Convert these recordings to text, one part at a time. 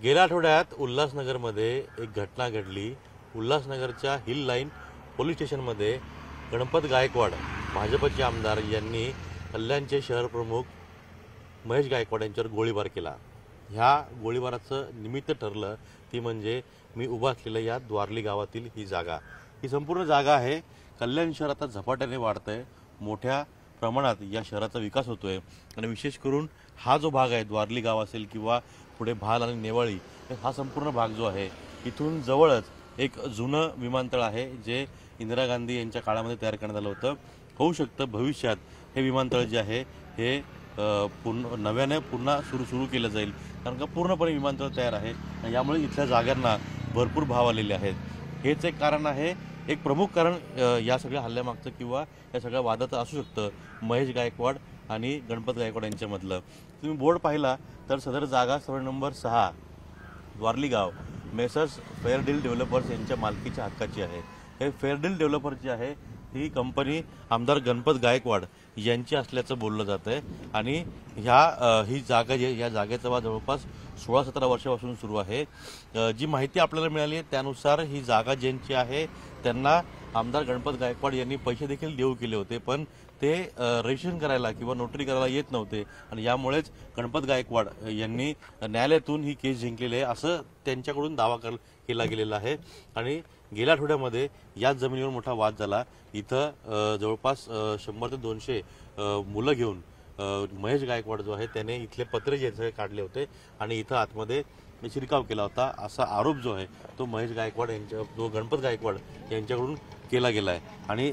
गेल्या आठवड्यात उल्हासनगरमध्ये एक घटना घडली। उल्हासनगरच्या हिल लाईन पोलीस स्टेशनमध्ये गणपत गायकवाड भाजपचे आमदार यांनी कल्याणचे शहर प्रमुख महेश गायकवाड यांच्यावर गोळीबार केला। ह्या गोळीबाराचं निमित्त ठरलं ती म्हणजे मी उभा असलेल्या या द्वारली गावातील ही जागा। ही संपूर्ण जागा आहे। कल्याण शहर आता झपाट्याने वाढतंय, मोठ्या प्रमाणात या शहराचा विकास होतोय आणि विशेष करून हा जो भाग आहे द्वारली गाव असेल किंवा पुढे भाल आणि नेवाळी हा संपूर्ण भाग जो आहे इथून जवळच एक जुनं विमानतळ आहे जे इंदिरा गांधी यांच्या काळामध्ये तयार करण्यात आलं होतं। होऊ शकतं भविष्यात हे विमानतळ जे आहे हे नव्याने पुन्हा सुरू केलं जाईल, कारण का पूर्णपणे विमानतळ तयार आहे आणि यामुळे इथल्या जागांना भरपूर भाव आलेले आहेत। हेच एक कारण आहे, एक प्रमुख कारण या सगळ्या हल्ल्यामागचं किंवा या सगळ्या वादाचं असू शकतं महेश गायकवाड आणि गणपत गायकवाड यांच्यामधलं। तुम्ही बोर्ड पाहिला तर सदर जागा सर्व नंबर 6 द्वारली गाव मेसर्स फेअरडील डेव्हलपर्स यांच्या मालकीच्या हक्काची आहे। हे फेअरडील डेव्हलपर जे आहे ही कंपनी आमदार गणपत गायकवाड यांची असल्याचं बोललं जात आहे आणि ही जागा या जागेचा वाद जवळपास 16-17 वर्षापासून सुरू आहे। जी माहिती आपल्याला मिळाली आहे त्यानुसार ही जागा ज्यांची आहे त्यांना आमदार गणपत गायकवाड यांनी पैसे देखील देऊ केले होते, पण ते रजिस्ट्रेशन करायला किंवा नोटरी करायला येत नव्हते आणि यामुळेच गणपत गायकवाड यांनी न्यायालयातून ही केस जिंकलेली आहे असं त्यांच्याकडून दावा केला गेलेला आहे। आणि गेल्या आठवड्यामध्ये याच जमिनीवर मोठा वाद झाला। इथं जवळपास 100 ते 200 मुलं घेऊन महेश गायकवाड जो आहे त्याने इथले पत्रे जे सगळे काढले होते आणि इथं आतमध्ये शिरकाव केला होता असा आरोप जो आहे तो महेश गायकवाड जो गणपत गायकवाड यांच्याकडून केला गेला आहे आणि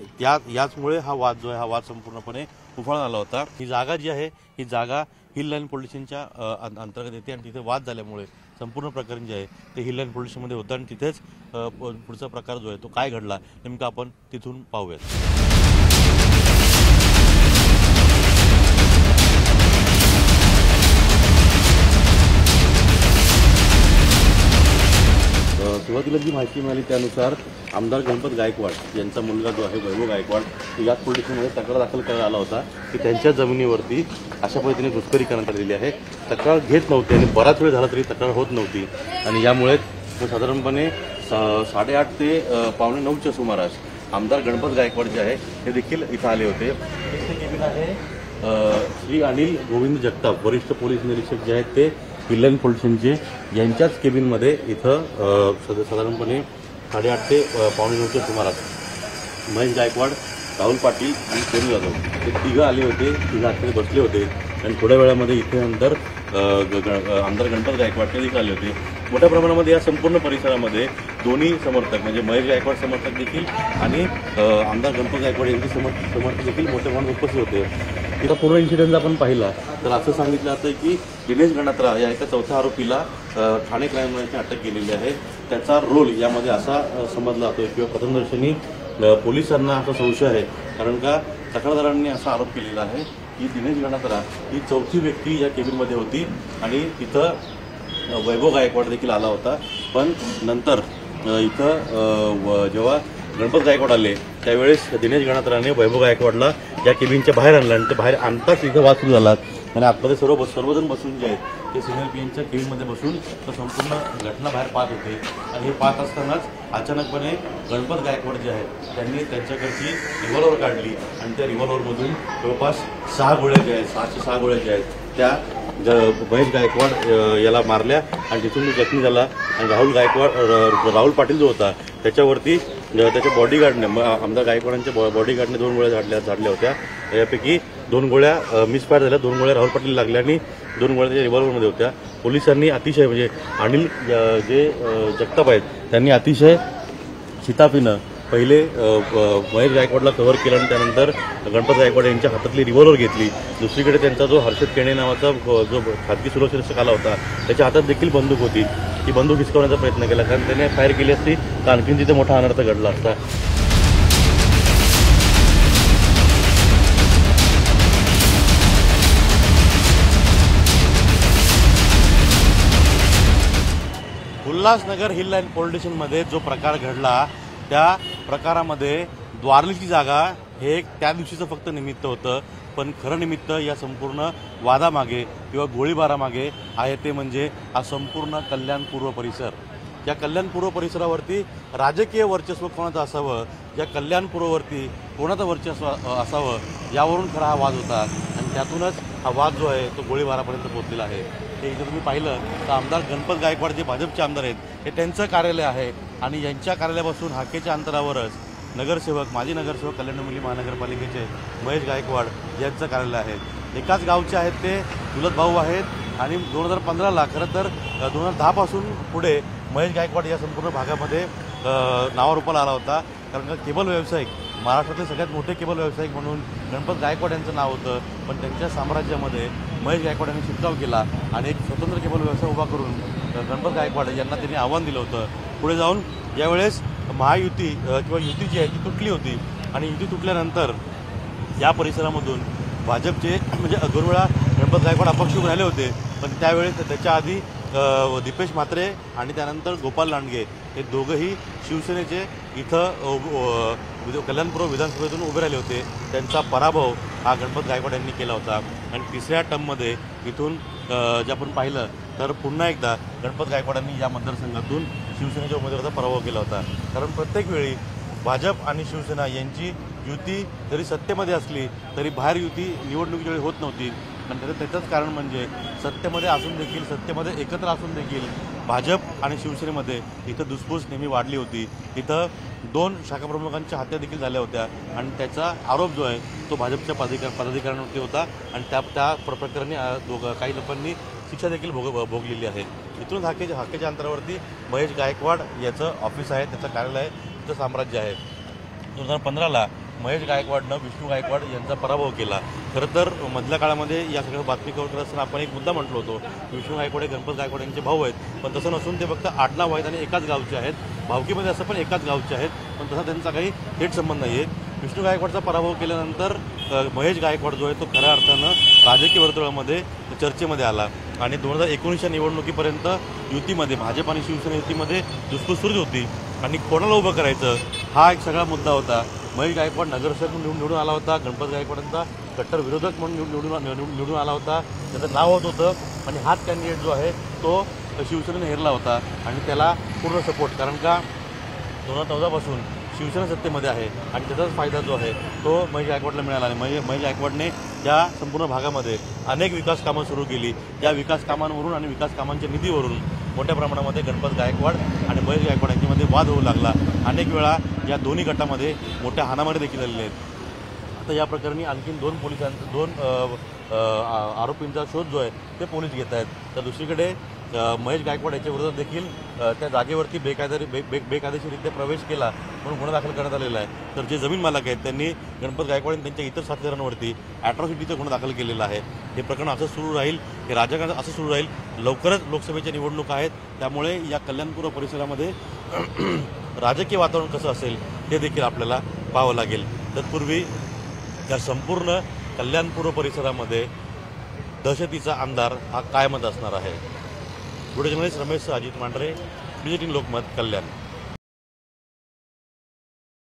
याचमुळे हा वाद जो आहे हा वाद संपूर्णपणे उफाळून आला होता। ही जागा जी आहे ही जागा हिल लाईन पोलीस स्टेशनच्या अंतर्गत येते आणि तिथे वाद झाल्यामुळे संपूर्ण प्रकरण जे आहे ते हिल लाईन पोलीस स्टेशनमध्ये होतं आणि तिथेच पुढचा प्रकार जो आहे तो काय घडला नेमका आपण तिथून पाहूयात। सुरुवातीला जी माहिती मिळाली त्यानुसार आमदार गणपत गायकवाड यांचा मुलगा जो आहे वैभव गायकवाड याच पोलीस स्टेशनमध्ये तक्रार दाखल करायला आला होता की त्यांच्या जमिनीवरती अशा पद्धतीने घुसखोरी करण्यात आलेली आहे। तक्रार घेत नव्हते आणि बराच वेळ झाला तरी तक्रार होत नव्हती आणि यामुळे साधारणपणे 8:30 ते 8:45च्या सुमारास आमदार गणपत गायकवाड जे आहे हे देखील इथं आले होते। इथे केबिन आहे श्री अनिल गोविंद जगताप वरिष्ठ पोलीस निरीक्षक जे आहेत ते हिल लाईन पोलीस स्टेशनचे यांच्याच केबिनमध्ये इथं साधारणपणे 8:30 ते 8:45च्या सुमारास महेश गायकवाड, राहुल पाटील आणि सोनू जाधव हे तिघं आले होते। तिघं आतमध्ये बसले होते आणि थोड्या वेळामध्ये इथे नंतर आमदार गणपत गायकवाड ते देखील आले होते। मोठ्या प्रमाणामध्ये या संपूर्ण परिसरामध्ये दोन्ही समर्थक म्हणजे महेश गायकवाड समर्थक देखील आणि आमदार गणपत गायकवाड यांचे समर्थक देखील मोठ्या प्रमाणात उपस्थित होते। इथं पूर्ण इन्सिडेंट आपण पाहिला तर असं सांगितलं जातं की दिनेश गणात्रा या एका चौथ्या आरोपीला ठाणे क्राईम ब्रांचने अटक केलेली आहे। त्याचा रोल यामध्ये असा समजला जातो किंवा प्रथमदर्शनी पोलिसांना असा संशय आहे, कारण का तक्रारदारांनी असा आरोप केलेला आहे की दिनेश गणात्रा ही चौथी व्यक्ती या केबिनमध्ये होती आणि तिथं वैभव गायकवाड देखील आला होता, पण नंतर इथं जेव्हा गणपत गायकवाड आले त्यावेळेस दिनेश गणात्राने वैभव गायकवाडला या केबिनच्या बाहेर आणलं आणि ते बाहेर आणताच इथं वाद सुरू झाला आणि आतमध्ये सर्वजण बसून जे आहेत ते सिनियर पीएनच्या केबिनमध्ये बसून तर संपूर्ण घटना बाहेर पाहत होते आणि हे पाहत असतानाच अचानकपणे गणपत गायकवाड जे आहेत त्यांनी त्यांच्याकडची रिव्हॉल्वर काढली आणि त्या रिव्हॉल्वरमधून जवळपास 6 गोळ्या ज्या आहेत 606 गोळ्या ज्या आहेत त्या महेश गायकवाड याला मारल्या आणि तिथून जखमी झाला आणि राहुल पाटील जो होता त्याच्यावरती त्याच्या बॉडीगार्डने आमदार गायकवाडांच्या बॉडीगार्डने 2 गोळ्या झाडल्या होत्या। यापैकी 2 गोळ्या मिसफायर झाल्या, 2 गोळ्या राहुल पाटील लागल्या आणि 2 गोळ्या त्याच्या रिव्हॉल्वरमध्ये होत्या। पोलिसांनी अतिशय म्हणजे अनिल जे जगताप आहेत त्यांनी अतिशय शिताफीनं पहिले महेश गायकवाडला कव्हर केलं आणि त्यानंतर गणपत गायकवाड यांच्या हातातली रिव्हॉल्वर घेतली। दुसरीकडे त्यांचा जो हर्षद केणे नावाचा जो खाजगी सुरक्षारक्षक आला होता त्याच्या हातात देखील बंदूक होती, ती बंदूक हिसकवण्याचा प्रयत्न केला, कारण त्याने फायर केली असती तर आणखीन तिथे मोठा अनर्थ घडला असता। उल्हासनगर हिल लाईन पोलीस स्टेशनमध्ये जो प्रकार घडला त्या प्रकारामध्ये द्वारलीची जागा हे त्या दिवशीचं फक्त निमित्त होतं। पण खरं निमित्त या संपूर्ण वादामागे किंवा गोळीबारामागे आहे ते म्हणजे हा संपूर्ण कल्याणपूर्व परिसर. या कल्याणपूर्व परिसरावरती राजकीय वर्चस्व कोणाचं असावं, या कल्याणपूर्ववरती कोणाचं वर्चस्व असावं, यावरून खरा हा वाद होता आणि त्यातूनच हा वाद जो आहे तो गोळीबारापर्यंत पोहोचलेला आहे. ते इथं तुम्ही पाहिलं तर आमदार गणपत गायकवाड जे भाजपचे आमदार आहेत हे त्यांचं कार्यालय आहे आणि यांच्या कार्यालयापासून हाकेच्या अंतरावरच माजी नगरसेवक कल्याण महानगरपालिकेचे महेश गायकवाड यांचं कार्यालय आहे. एकाच गावचे आहेत ते, चुलत भाऊ आहेत आणि 2015ला खरं तर 2010पासून पुढे महेश गायकवाड या संपूर्ण भागामध्ये नावारूपाला आला होता. कारण का केबल व्यावसायिक, महाराष्ट्रातले सगळ्यात मोठे केबल व्यावसायिक म्हणून गणपत गायकवाड यांचं नाव होतं. पण त्यांच्या साम्राज्यामध्ये महेश गायकवाड यांनी शिरकाव केला आणि एक स्वतंत्र केबल व्यवसाय उभा करून गणपत गायकवाड यांना त्यांनी आव्हान दिलं होतं. पुढे जाऊन यावेळेस महायुती किंवा युती जी आहे ती तुटली होती आणि युती तुटल्यानंतर या परिसरामधून भाजपचे म्हणजे 2 वेळा गणपत गायकवाड अपक्ष उभे राहिले होते. पण त्यावेळेस त्याच्या आधी दीपेश म्हात्रे आणि त्यानंतर गोपाल लांडगे हे दोघंही शिवसेनेचे इथं कल्याणपूर्व विधानसभेतून उभे राहिले होते. त्यांचा पराभव हा गणपत गायकवाड यांनी केला होता आणि तिसऱ्या टर्ममध्ये इथून जे आपण पाहिलं तर पुन्हा एकदा गणपत गायकवाडांनी या मतदारसंघातून शिवसेनेच्या उमेदवाराचा पराभव केला होता. कारण प्रत्येक वेळी भाजप आणि शिवसेना यांची युती जरी सत्तेमध्ये असली तरी बाहेर युती निवडणुकीच्या वेळी होत नव्हती. आणि त्याचंच कारण म्हणजे सत्तेमध्ये एकत्र असून देखील भाजप आणि शिवसेनेमध्ये इथं धुसफूस नेहमी वाढली होती. इथं 2 शाखाप्रमुखांच्या हत्या देखील झाल्या होत्या आणि त्याचा आरोप जो आहे तो भाजपच्या पदाधिकाऱ्यांवरती होता आणि त्या प्रकरणी काही लोकांनी शिक्षा देखील भोगलेली आहे. इथून हाकेच्या अंतरावरती महेश गायकवाड याचं ऑफिस आहे, त्याचं कार्यालय आहे, त्याचं साम्राज्य आहे. 2015ला महेश गायकवाडनं विष्णू गायकवाड यांचा पराभव केला. खरं तर मधल्या काळामध्ये या सगळ्या बातमी कव्हर करत असताना आपण एक मुद्दा म्हटलो होतो, विष्णू गायकवाड हे गणपत गायकवाड यांचे भाऊ आहेत. पण तसं नसून ते फक्त आडनाव आहेत आणि एकाच गावचे आहेत. भावकीमध्ये असं पण एकाच गावचे आहेत, पण तसा त्यांचा काही थेट संबंध नाही आहे. विष्णू गायकवाडचा पराभव केल्यानंतर महेश गायकवाड जो आहे तो खऱ्या अर्थानं राजकीय वर्तुळामध्ये चर्चेमध्ये आला आणि 2019च्या निवडणुकीपर्यंत युतीमध्ये भाजप आणि शिवसेना युतीमध्ये धुसफूस सुरूच होती आणि कोणाला उभं करायचं हा एक सगळा मुद्दा होता. महेश गायकवाड नगरसेवक म्हणून निवडून आला होता, गणपत गायकवाडांचा कट्टर विरोधक म्हणून निवडून आला होता, त्याचं नाव होत होतं आणि हाच कॅन्डिडेट जो आहे तो शिवसेनेने हेरला होता आणि त्याला पूर्ण सपोर्ट. कारण का 2014पासून शिवसेना सत्तेमध्ये आहे आणि त्याचाच फायदा जो आहे तो महेश गायकवाडला मिळाला आणि महेश गायकवाडने या संपूर्ण भागामध्ये अनेक विकास कामं सुरू केली. या विकास कामांवरून आणि विकास कामांच्या निधीवरून मोठ्या प्रमाणामध्ये गणपत गायकवाड आणि महेश गायकवाड यांच्यामध्ये वाद होऊ लागला. अनेक वेळा या दोन्ही गटामध्ये मोठ्या हाणामारी देखील झालेल्या आहेत. आता या प्रकरणी आणखीन 2 आरोपींचा शोध जो आहे ते पोलीस घेत आहेत. तर दुसरीकडे महेश गायकवाड याच्या विरोधात देखील त्या जागेवरती बेकायदेशीररित्या प्रवेश केला म्हणून गुन्हा दाखल करण्यात आलेला आहे. तर जे जमीन मालक आहेत त्यांनी गणपत गायकवाड आणि त्यांच्या इतर साथीदारांवरती ॲट्रॉसिटीचा गुन्हा दाखल केलेला आहे. हे प्रकरण असं सुरू राहील, हे राजकारण असं सुरू राहील. लवकरच लोकसभेच्या निवडणुका आहेत, त्यामुळे या कल्याणपूर्व परिसरामध्ये राजकीय वातावरण कसं असेल ते देखील आपल्याला पाहावं लागेल. तत्पूर्वी या संपूर्ण कल्याणपूर्व परिसरामध्ये दहशतीचा अंधार हा कायमच असणार आहे. Video journalist Ramesh Ajit Mandhare, BJT Lokmat, कल्याण.